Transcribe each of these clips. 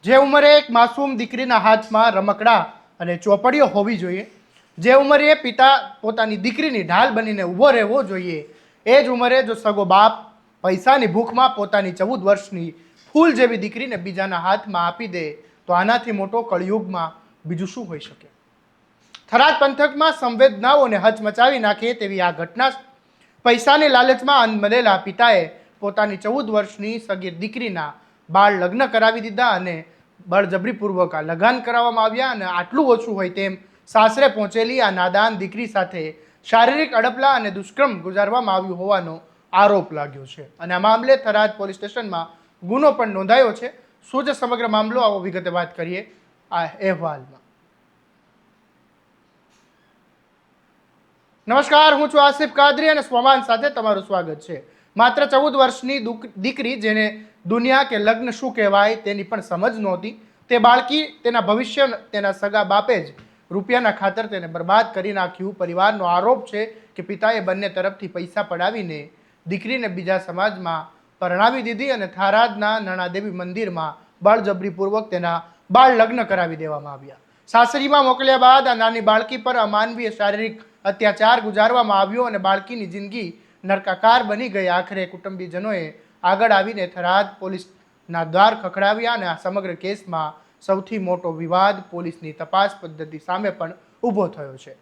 જે ઉંમરે એક માસૂમ દીકરીના હાથમાં રમકડા અને ચોપડીઓ હોવી જોઈએ, જે ઉંમરે પિતા પોતાની દીકરીની ઢાલ બનીને ઊભો રહેવો જોઈએ, એ જ ઉંમરે જો સગો બાપ પૈસાની ભૂખમાં પોતાની 14 વર્ષની ફૂલ જેવી દીકરીને બીજાના હાથમાં આપી દે તો આનાથી મોટો કળિયુગમાં બીજું શું હોઈ શકે? થરાદ પંથકમાં સંવેદનાઓને હચમચાવી નાખે તેવી આ ઘટના. પૈસાની લાલચમાં અનમલેલા પિતાએ પોતાની 14 વર્ષની સગીર દીકરીના બાળ લગ્ન કરાવી દીધા અને બળજબરીપૂર્વક આ લગ્ન કરાવવામાં આવ્યા. અને આટલું ઓછું હોય તેમ સાસરે પહોંચેલી આ નાદાન દીકરી સાથે શારીરિક અડપલા અને દુષ્કર્મ ગુજારવામાં આવ્યું હોવાનો આરોપ લાગ્યો છે. અને આ મામલે થરાદ પોલીસ સ્ટેશનમાં ગુનો પણ નોંધાયો છે. શું છે સમગ્ર મામલો, આવો વિગતે વાત કરીએ આ અહેવાલમાં. નમસ્કાર, હું છું આસિફ કાદરી અને સ્વમાન સાથે તમારું સ્વાગત છે. માત્ર 14 વર્ષની દીકરી, જેને દુનિયા કે લગ્ન શું કહેવાય તેની પણ સમજ નહોતી, તે બાળકી, તેના ભવિષ્ય તેના સગા બાપે જ રૂપિયાના ખાતર તેને બરબાદ કરી નાખ્યું. પરિવારનો આરોપ છે કે પિતાએ બંને તરફથી પૈસા પડાવીને દીકરીને બીજા સમાજમાં પરણાવી દીધી અને થરાદના નણાદેવી મંદિરમાં બળજબરીપૂર્વક તેના બાળ લગ્ન કરાવી દેવામાં આવ્યા. સાસરીમાં મોકલ્યા બાદ આ નાની બાળકી પર અમાનવીય શારીરિક અત્યાચાર ગુજારવામાં આવ્યો અને બાળકીની જિંદગી નરકાકાર બની ગઈ. આખરે કુટુંબીજનોએ આગળ આવીને થરાદ પોલીસના દ્વાર ખખડાવ્યા અને આ સમગ્ર કેસમાં સૌથી મોટો વિવાદ પોલીસની તપાસ પદ્ધતિ સામે પણ ઊભો થયો છે.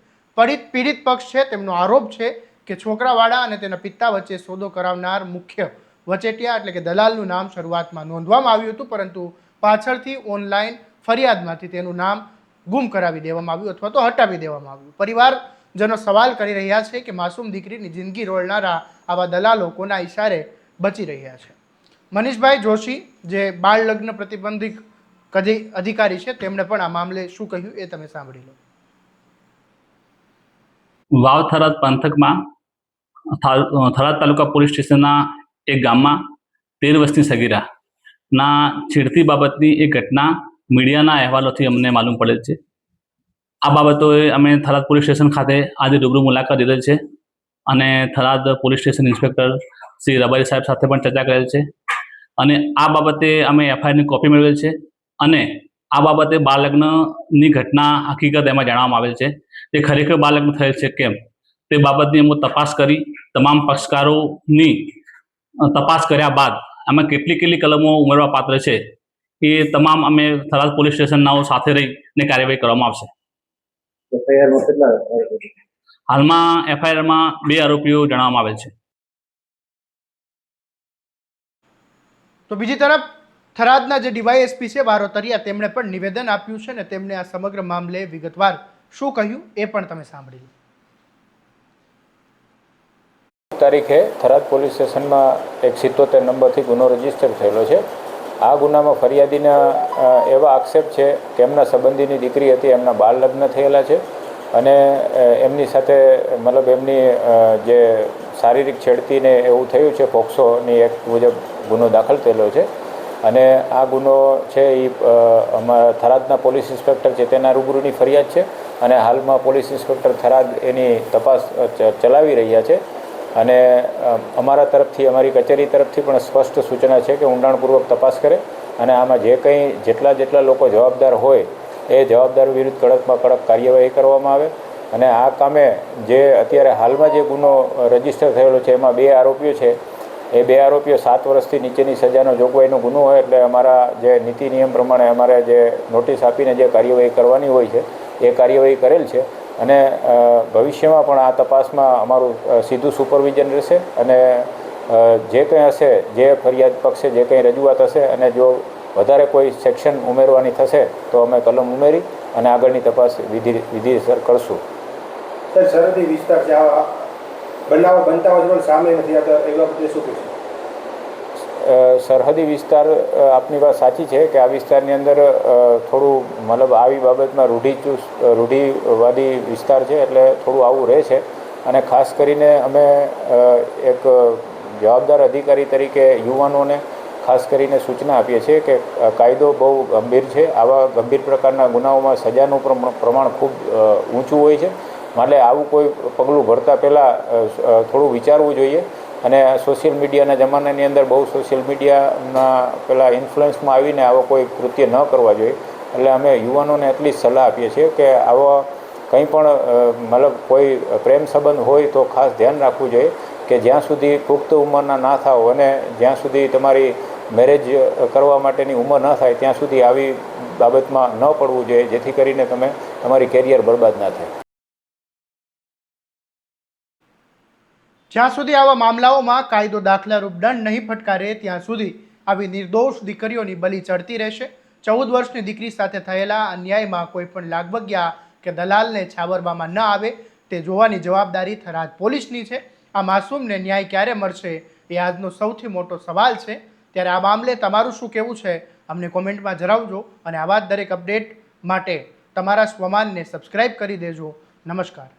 પીડિત પક્ષ છે તેમનો આરોપ છે કે છોકરાવાળા અને તેના પિતા વચ્ચે સોદો કરાવનાર મુખ્ય વચેટિયા એટલે કે દલાલનું નામ શરૂઆતમાં નોંધવામાં આવ્યું હતું, પરંતુ પાછળથી ઓનલાઈન ફરિયાદમાંથી તેનું નામ ગુમ કરાવી દેવામાં આવ્યું અથવા તો હટાવી દેવામાં આવ્યું. પરિવારજનો સવાલ કરી રહ્યા છે કે માસૂમ દીકરીની જિંદગી રોળનારા આવા દલાલો કોના ઈશારે બચી રહ્યા છે. મનીષભાઈ જોશી, જે બાળ લગ્ન પ્રતિબંધિત અધિકારી છે, તેમણે પણ આ મામલે શું કહ્યું એ તમે સાંભળી લો. વાવ થરાદ પંથકમાં થરાદ તાલુકા પોલીસ સ્ટેશનના એક ગામમાં 13 વર્ષની સગીરાના છેડતી બાબતની એક ઘટના મીડિયાના અહેવાલોથી અમને માલુમ પડેલ છે. આ બાબતોએ અમે થરાદ પોલીસ સ્ટેશન ખાતે આજે રૂબરૂ મુલાકાત લીધેલ છે અને Tharad police station inspector Shri Rabari સાહેબ સાથે પણ ચર્ચા કરેલ છે અને આ બાબતે અમે એફઆઈઆરની કોપી મેળવેલ છે અને આ બાબતે બાળ લગ્નની ઘટના હકીકત એમાં જણાવવામાં આવેલ છે. તે ખરેખર બાળ લગ્ન થયેલ છે કેમ તે બાબતની અમે તપાસ કરી તમામ પક્ષકારોની તપાસ કર્યા બાદ આમાં કેટલી કલમો ઉમેરવા પાત્ર છે એ તમામ અમે થરાદ પોલીસ સ્ટેશનનાઓ સાથે રહીને કાર્યવાહી કરવામાં આવશે. હાલમાં એફઆઈઆરમાં 2 આરોપીઓ જણાવવામાં આવેલ છે. તો બીજી તરફ થરાદના જે ડીવાયએસપી છે વારોતરિયા, તેમણે પણ નિવેદન આપ્યું છે અને તેમણે આ સમગ્ર મામલે વિગતવાર શું કહ્યું એ પણ તમે સાંભળી લો. તારીખે થરાદ પોલીસ સ્ટેશનમાં એક 77 નંબરથી ગુનો રજીસ્ટર થયેલો છે. આ ગુનામાં ફરિયાદીના એવા આક્ષેપ છે કે એમના સંબંધીની દીકરી હતી, એમના બાળ લગ્ન થયેલા છે અને એમની સાથે મતલબ એમની જે શારીરિક છેડતીને એવું થયું છે. પોક્સોની એક્ટ મુજબ ગુનો દાખલ થયેલો છે અને આ ગુનો છે એ અમારા થરાદના પોલીસ ઇન્સ્પેક્ટર છે તેના રૂબરૂની ફરિયાદ છે અને હાલમાં પોલીસ ઇન્સ્પેક્ટર થરાદ એની તપાસ ચલાવી રહ્યા છે અને અમારા તરફથી, અમારી કચેરી તરફથી પણ સ્પષ્ટ સૂચના છે કે ઊંડાણપૂર્વક તપાસ કરે અને આમાં જે કંઈ જેટલા લોકો જવાબદાર હોય એ જવાબદાર વિરુદ્ધ કડકમાં કડક કાર્યવાહી કરવામાં આવે. અને આ કામે જે અત્યારે હાલમાં જે ગુનો રજીસ્ટર થયેલો છે એમાં 2 આરોપીઓ છે. એ 2 આરોપીઓ 7 વર્ષથી નીચેની સજાનો જોગવાઈનો ગુનો હોય એટલે અમારા જે નીતિ નિયમ પ્રમાણે અમારે જે નોટિસ આપીને જે કાર્યવાહી કરવાની હોય છે એ કાર્યવાહી કરેલ છે અને ભવિષ્યમાં પણ આ તપાસમાં અમારું સીધું સુપરવિઝન રહેશે અને જે કંઈ હશે, જે ફરિયાદ પક્ષે જે કંઈ રજૂઆત હશે અને જો વધારે કોઈ સેક્શન ઉમેરવાની થશે તો અમે કલમ ઉમેરી અને આગળની તપાસ વિધિસર કરશું. સરહદી વિસ્તાર છે, આ બનાવો બનતા હોય પણ સામે નથી આવતા, એ બાબતે શું કહેશો? સરહદી વિસ્તાર આપની વાત સાચી છે કે આ વિસ્તારની અંદર થોડું મતલબ આવી બાબતમાં રૂઢિવાદી વિસ્તાર છે એટલે થોડું આવું રહે છે અને ખાસ કરીને અમે એક જવાબદાર અધિકારી તરીકે યુવાનોને ખાસ કરીને સૂચના આપીએ છીએ કે કાયદો બહુ ગંભીર છે. આવા ગંભીર પ્રકારના ગુનાઓમાં સજાનું પ્રમાણ ખૂબ ઊંચું હોય છે. માટે આવું કોઈ પગલું ભરતા પહેલાં થોડું વિચારવું જોઈએ અને સોશિયલ મીડિયાના જમાનાની અંદર બહુ સોશિયલ મીડિયાના પેલા ઇન્ફ્લુઅન્સમાં આવીને આવો કોઈ કૃત્ય ન કરવા જોઈએ. એટલે અમે યુવાનોને એટલી જ સલાહ આપીએ છીએ કે આવો કંઈ પણ મતલબ કોઈ પ્રેમ સંબંધ હોય તો ખાસ ધ્યાન રાખવું જોઈએ કે જ્યાં સુધી પુખ્ત ઉંમરના ના થાવ અને જ્યાં સુધી તમારી મેરેજ કરવા માટેની ઉંમર ન થાય ત્યાં સુધી આવી બાબતમાં ન પડવું જોઈએ, જેથી કરીને તમે તમારી કેરિયર બરબાદ ના થાય. જ્યાં સુધી આવા મામલાઓમાં કાયદો દાખલારૂપ દંડ નહીં ફટકારે ત્યાં સુધી આવી નિર્દોષ દીકરીઓની બલી ચડતી રહેશે. 14 વર્ષની દીકરી સાથે થયેલા અન્યાયમાં કોઈ પણ લાગવગ્યા કે દલાલને છાવરવામાં ન આવે તે જોવાની જવાબદારી થરાદ પોલીસની છે. આ માસૂમને ન્યાય ક્યારે મળશે એ આજનો સૌથી મોટો સવાલ છે. ત્યારે આ મામલે તમારું શું કહેવું છે અમને કોમેન્ટમાં જણાવજો અને આવા જ દરેક અપડેટ માટે તમારા સ્વમાનને સબસ્ક્રાઇબ કરી દેજો. નમસ્કાર.